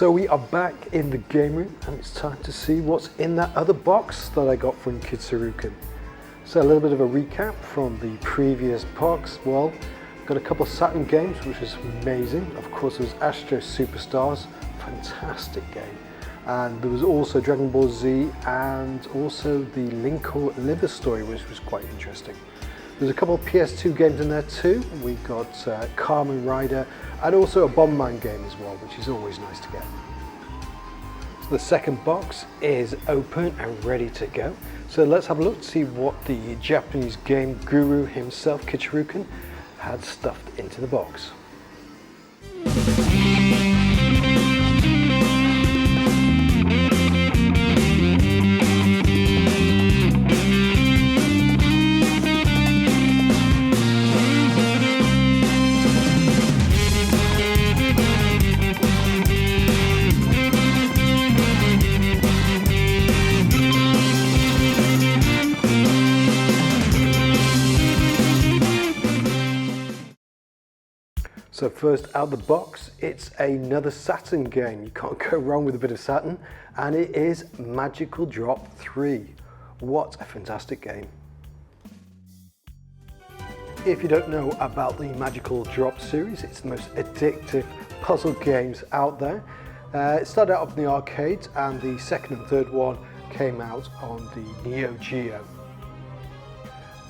So we are back in the game room and it's time to see what's in that other box that I got from KidShoryuken. So a little bit of a recap from the previous box. Well, got a couple of Saturn games, which was amazing. Of course, there was Astro Superstars, fantastic game. And there was also Dragon Ball Z and also the Link or Liver story, which was quite interesting. There's a couple of PS2 games in there too. We got Kamen Rider and also a Bomberman game as well, which is always nice to get. So the second box is open and ready to go. So let's have a look to see what the Japanese game guru himself, KidShoryuken, had stuffed into the box. So first out the box, it's another Saturn game. You can't go wrong with a bit of Saturn, and it is Magical Drop 3. What a fantastic game. If you don't know about the Magical Drop series, it's the most addictive puzzle games out there. It started out in the arcades, and the second and third one came out on the Neo Geo.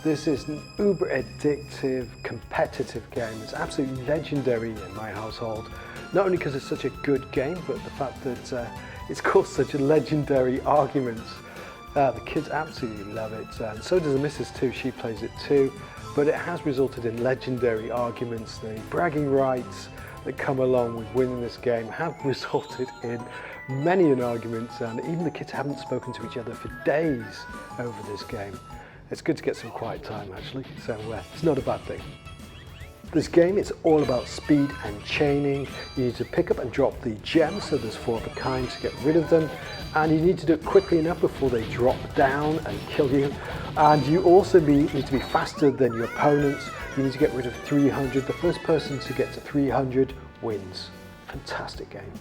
This is an uber addictive, competitive game. It's absolutely legendary in my household. Not only because it's such a good game, but the fact that it's caused such a legendary arguments. The kids absolutely love it, and so does the missus too. She plays it too. But it has resulted in legendary arguments. The bragging rights that come along with winning this game have resulted in many an argument, and even the kids haven't spoken to each other for days over this game. It's good to get some quiet time actually, so it's not a bad thing. This game is all about speed and chaining. You need to pick up and drop the gems, so there's 4 of a kind to get rid of them, and you need to do it quickly enough before they drop down and kill you. And you also need to be faster than your opponents. You need to get rid of 300. The first person to get to 300 wins. Fantastic game.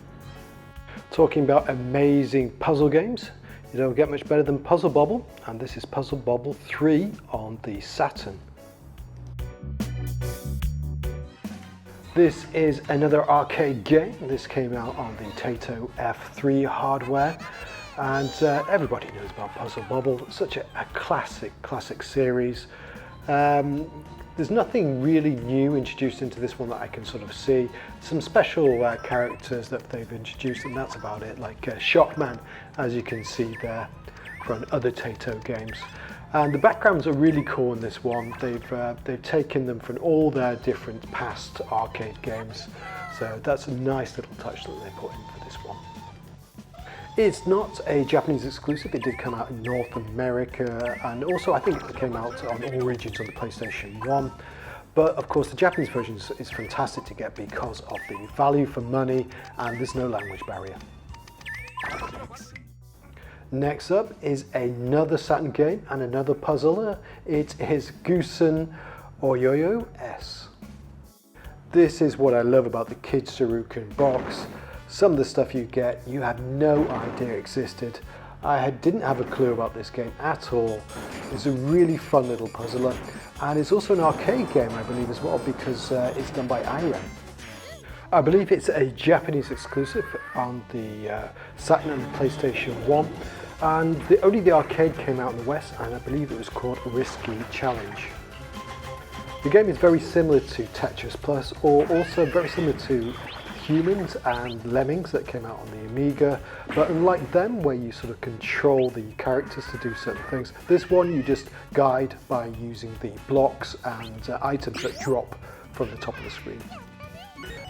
Talking about amazing puzzle games, you don't get much better than Puzzle Bobble, and this is Puzzle Bobble 3 on the Saturn. This is another arcade game. This came out on the Taito F3 hardware, and everybody knows about Puzzle Bobble. Such a classic series. There's nothing really new introduced into this one that I can sort of see. Some special characters that they've introduced, and that's about it, like Shockman, as you can see there from other Taito games. And the backgrounds are really cool in this one. They've taken them from all their different past arcade games. So that's a nice little touch that they put in for this one. It's not a Japanese exclusive. It did come out in North America, and also I think it came out on all regions on the PlayStation 1. But of course the Japanese version is fantastic to get because of the value for money, and there's no language barrier. Next up is another Saturn game and another puzzler. It is Goosan Oyoyo S. This is what I love about the KidShoryuken box. Some of the stuff you get, you had no idea existed. I didn't have a clue about this game at all. It's a really fun little puzzler, and it's also an arcade game, I believe, as well, because it's done by IREM. I believe it's a Japanese exclusive on the Saturn and the PlayStation 1, and only the arcade came out in the West, and I believe it was called Risky Challenge. The game is very similar to Tetris Plus, or also very similar to Humans and Lemmings that came out on the Amiga, but unlike them, where you sort of control the characters to do certain things, this one you just guide by using the blocks and items that drop from the top of the screen.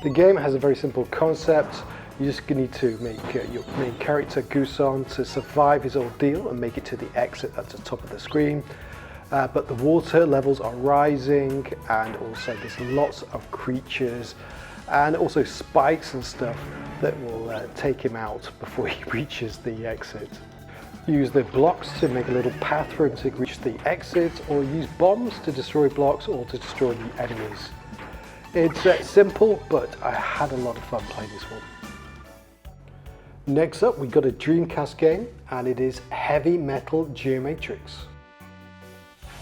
The game has a very simple concept. You just need to make your main character Goosan to survive his ordeal and make it to the exit at the top of the screen. But the water levels are rising, and also there's lots of creatures and also spikes and stuff that will take him out before he reaches the exit. Use the blocks to make a little path for him to reach the exit, or use bombs to destroy blocks or to destroy the enemies. It's simple, but I had a lot of fun playing this one. Next up, we got a Dreamcast game, and it is Heavy Metal Geomatrix.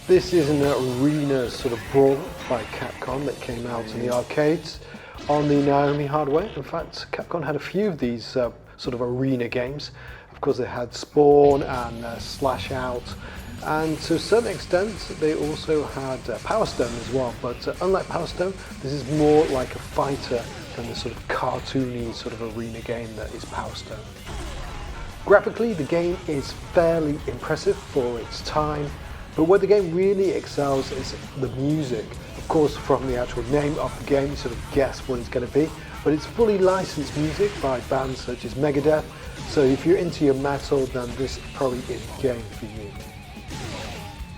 This is an arena sort of brawl by Capcom that came out in the arcades on the Naomi hardware. In fact, Capcom had a few of these sort of arena games. Of course, they had Spawn and Slash Out, and to a certain extent, they also had Power Stone as well. But unlike Power Stone, this is more like a fighter than the sort of cartoony sort of arena game that is Power Stone. Graphically, the game is fairly impressive for its time, but where the game really excels is the music. Of course, from the actual name of the game, you sort of guess what it's going to be, but it's fully licensed music by bands such as Megadeth, so if you're into your metal, then this probably is the game for you.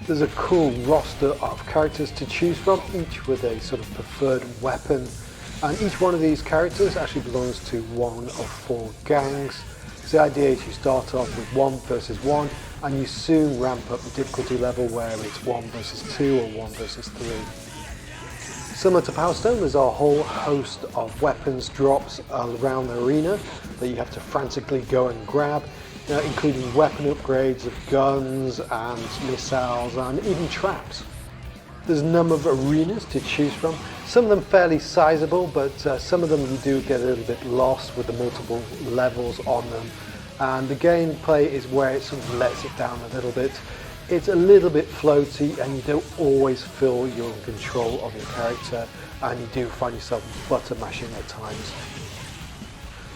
There's a cool roster of characters to choose from, each with a sort of preferred weapon. And each one of these characters actually belongs to one of 4 gangs. So the idea is you start off with 1 versus 1, and you soon ramp up the difficulty level where it's 1 versus 2 or 1 versus 3. Similar to Power Stone, there's a whole host of weapons drops around the arena that you have to frantically go and grab, including weapon upgrades of guns and missiles and even traps. There's a number of arenas to choose from, some of them fairly sizable, but some of them you do get a little bit lost with the multiple levels on them. And the gameplay is where it sort of lets it down a little bit. It's a little bit floaty, and you don't always feel you're in control of your character, and you do find yourself butter mashing at times.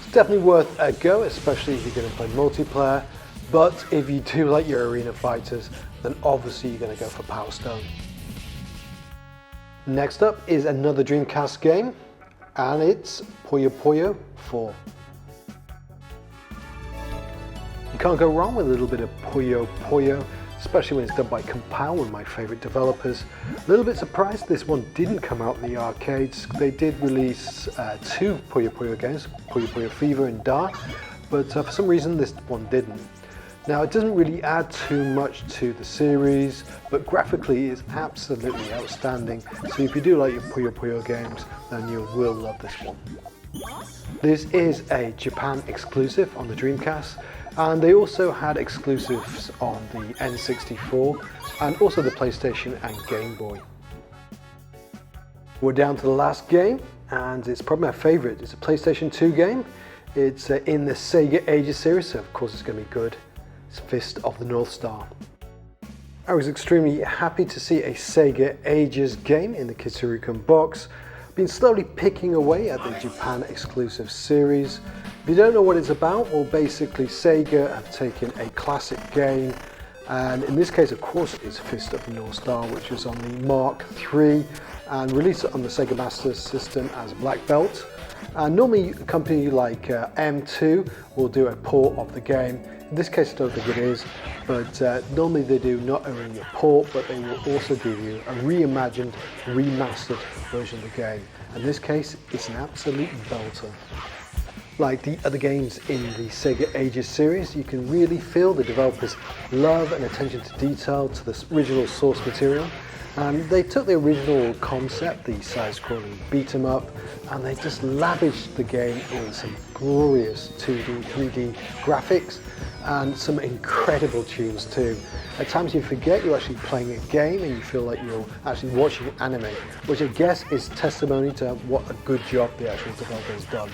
It's definitely worth a go, especially if you're going to play multiplayer, but if you do like your arena fighters, then obviously you're going to go for Power Stone. Next up is another Dreamcast game, and it's Puyo Puyo 4. You can't go wrong with a little bit of Puyo Puyo, especially when it's done by Compile, one of my favourite developers. A little bit surprised this one didn't come out in the arcades. They did release 2 Puyo Puyo games, Puyo Puyo Fever and Dark, but for some reason this one didn't. Now, it doesn't really add too much to the series, but graphically it's absolutely outstanding. So if you do like your Puyo Puyo games, then you will love this one. This is a Japan exclusive on the Dreamcast, and they also had exclusives on the N64 and also the PlayStation and Game Boy. We're down to the last game, and it's probably my favourite. It's a PlayStation 2 game. It's in the Sega Ages series, so of course it's going to be good. It's Fist of the North Star. I was extremely happy to see a Sega Ages game in the KidShoryuken box. I've been slowly picking away at the Japan exclusive series. If you don't know what it's about, well, basically Sega have taken a classic game, and in this case of course it's Fist of the North Star, which was on the Mark III and released on the Sega Master System as a black belt. And normally a company like M2 will do a port of the game. In this case I don't think it is, but normally they do not only a port, but they will also give you a reimagined, remastered version of the game. In this case, it's an absolute belter. Like the other games in the Sega Ages series, you can really feel the developers' love and attention to detail to the original source material. And they took the original concept, the side-scrolling beat-em-up, and they just lavished the game in some glorious 2D, 3D graphics and some incredible tunes too. At times you forget you're actually playing a game and you feel like you're actually watching anime, which I guess is testimony to what a good job the actual developer has done.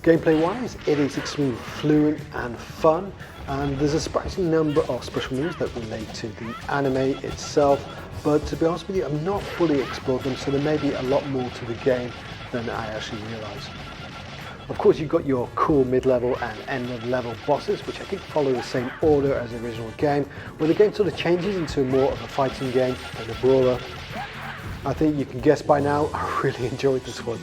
Gameplay-wise, it is extremely fluent and fun, and there's a surprising number of special moves that relate to the anime itself, but to be honest with you, I've not fully explored them, so there may be a lot more to the game than I actually realised. Of course, you've got your cool mid-level and end-of-level bosses, which I think follow the same order as the original game, where the game sort of changes into more of a fighting game than a brawler. I think you can guess by now, I really enjoyed this one.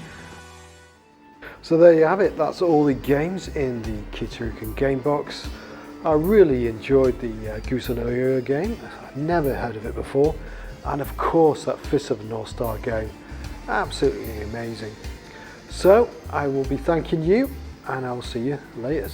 So there you have it, that's all the games in the KidShoryuken game box. I really enjoyed the Goosan Oyoyo game, I've never heard of it before, and of course that Fist of the North Star game, absolutely amazing. So I will be thanking you, and I'll see you later.